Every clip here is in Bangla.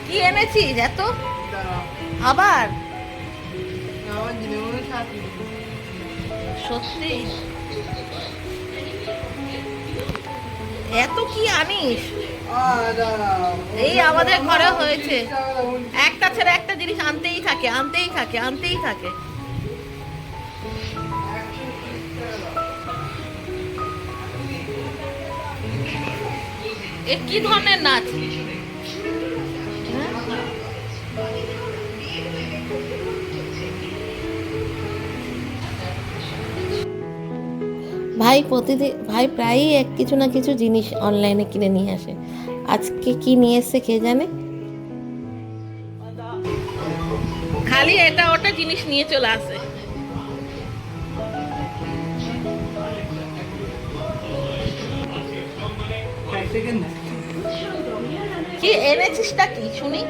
কি এনেছিস এত আবার? সত্যি এত কি আনিস? এই আমাদের ঘরে হয়েছে, একটা ছেড়ে একটা জিনিস আনতেই থাকে আনতেই থাকে আনতেই থাকে। এ কি ধরনের নাচ? ভাই প্রতিদিন ভাই প্রায়ই কিছু না কিছু জিনিস অনলাইনে কিনে নিয়ে আসে। আজকে কি নিয়ে এসছে কে জানে, খালি এটা ওটা জিনিস নিয়ে চলে আসে। কি এনেছিসটা কি শুনি?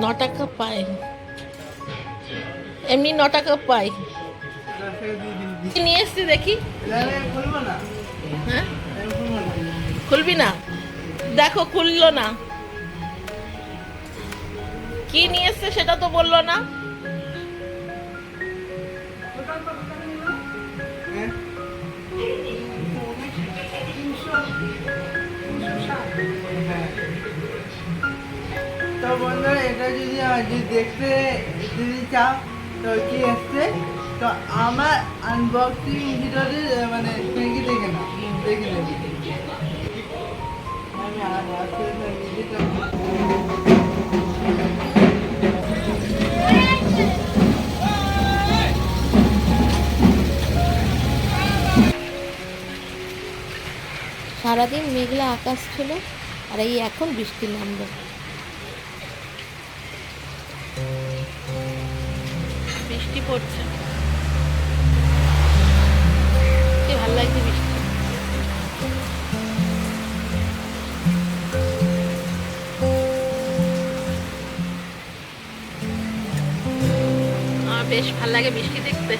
ন টাকা পাই, এমনি 9 টাকা পাই। নিয়ে এসছি দেখি। হ্যাঁ খুলবি না? দেখো খুললো না, কি নিয়ে এসছে সেটা তো বললো না। তো বন্ধুরা এটা যদি দেখতে যদি চাও তো কি আসছে, তো আমার আনবক্সিং ভিডিওতে মানে তুমি দেখে না, দেখে নেবে। আমি আর আসছে ভিডিওটা সারাদিন মেঘলা আকাশ ছিল, আর এই এখন বৃষ্টি নামবে। বৃষ্টি পড়ছে, কি ভালো লাগছে বৃষ্টি। আমার বেশ ভালো লাগে বৃষ্টি দেখতে।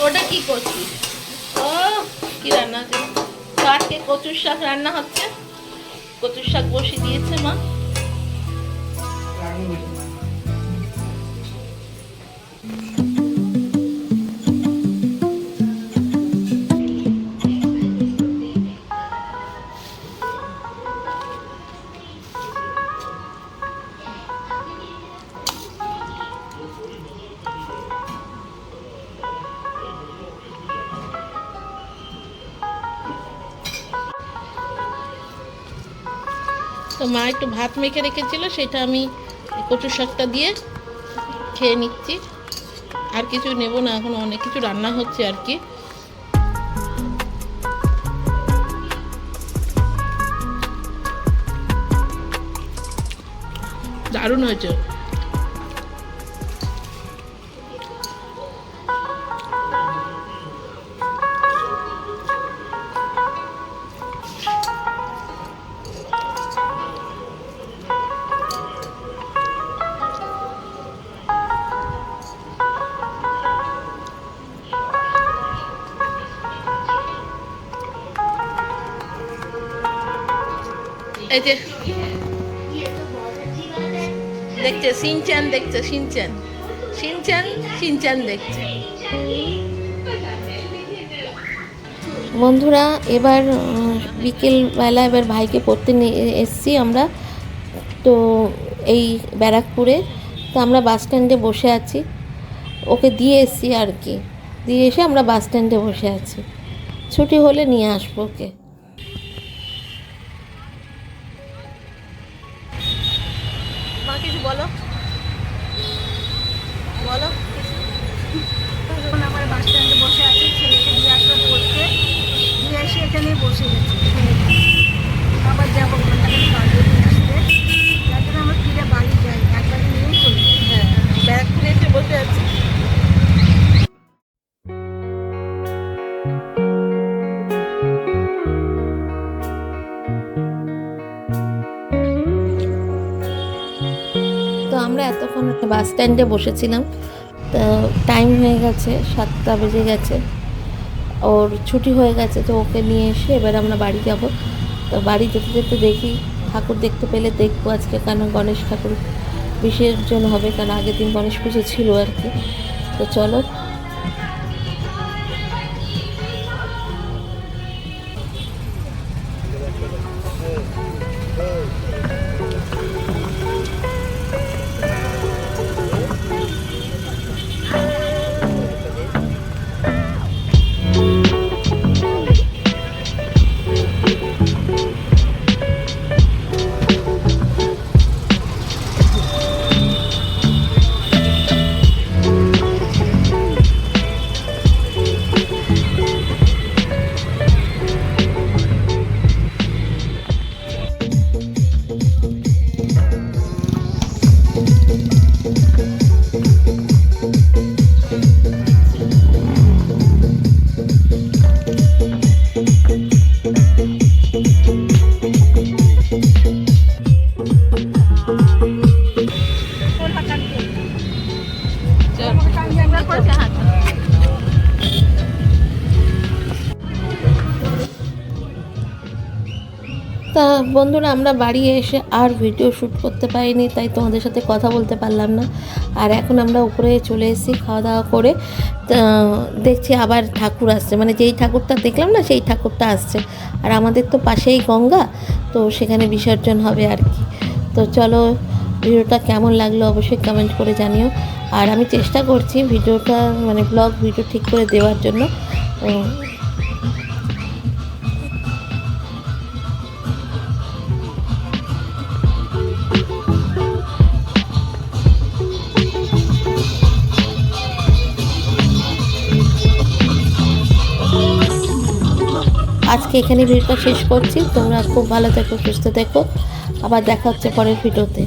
ওটা কি করছিস? ও কি রান্না হচ্ছে? তো আজকে কচুর শাক রান্না হচ্ছে, কচুর শাক বসিয়ে দিয়েছে মা। তো মা একটু ভাত মেখে রেখেছিল, সেটা আমি কচুর শাকটা দিয়ে খেয়ে নিচ্ছি। আর কিছু নেব না, এখন অনেক কিছু রান্না হচ্ছে আর কি। দারুণ হয়েছে। এই যে দেখছে সিনচ্যান, দেখছে সিনচ্যান, সিনচ্যান সিনচ্যান দেখছে। বন্ধুরা এবার বিকেলবেলা এবার ভাইকে পড়তে নিয়ে এসছি আমরা তো এই ব্যারাকপুরে। তো আমরা বাস স্ট্যান্ডে বসে আছি, ওকে দিয়ে এসছি আর কি, দিয়ে এসে আমরা বাস স্ট্যান্ডে বসে আছি, ছুটি হলে নিয়ে আসবো ওকে। মা কিছু বলো, বলো। এখন আমার বাস স্ট্যান্ডে বসে আছি, ছেলেকে দিয়ে আসবে পড়তে, দিয়ে এসে এখানেই বসে গেছি। আবার যাবো ঘন্টাখানি বাড়ি আসতে, যার জন্য আমরা ফিরে বাড়ি যাই, একবারে নিয়েই চলি। হ্যাঁ, ব্যাগ খুলে এসে বসে আছি। তো আমরা এতক্ষণ বাস স্ট্যান্ডে বসেছিলাম, তো টাইম হয়ে গেছে, 7টা বেজে গেছে, ওর ছুটি হয়ে গেছে। তো ওকে নিয়ে এসে এবার আমরা বাড়ি যাব। তো বাড়ি যেতে যেতে দেখি ঠাকুর দেখতে পেলে দেখবো আজকে, কারণ গণেশ ঠাকুর বিসর্জন হবে, কারণ আগের দিন গণেশ পুজো ছিল আর কি। তো চলো। তা বন্ধুরা, আমরা বাড়ি এসে আর ভিডিও শ্যুট করতে পারিনি, তাই তোমাদের সাথে কথা বলতে পারলাম না। আর এখন আমরা উপরে চলে এসেছি খাওয়া দাওয়া করে। তা দেখছি আবার ঠাকুর আসছে, মানে যেই ঠাকুরটা দেখলাম না সেই ঠাকুরটা আসছে। আর আমাদের তো পাশেই গঙ্গা, তো সেখানে বিসর্জন হবে আর কি। তো চলো, ভিডিওটা কেমন লাগলো অবশ্যই কমেন্ট করে জানিও। আর আমি চেষ্টা করছি ভিডিওটা, মানে ব্লগ ভিডিও ঠিক করে দেওয়ার জন্য। আজকে এখানে ভিডিওটা শেষ করছি। তোমরা খুব ভালো থেকো, সুস্থ থেকো, আবার দেখা হচ্ছে পরের ভিডিওতে।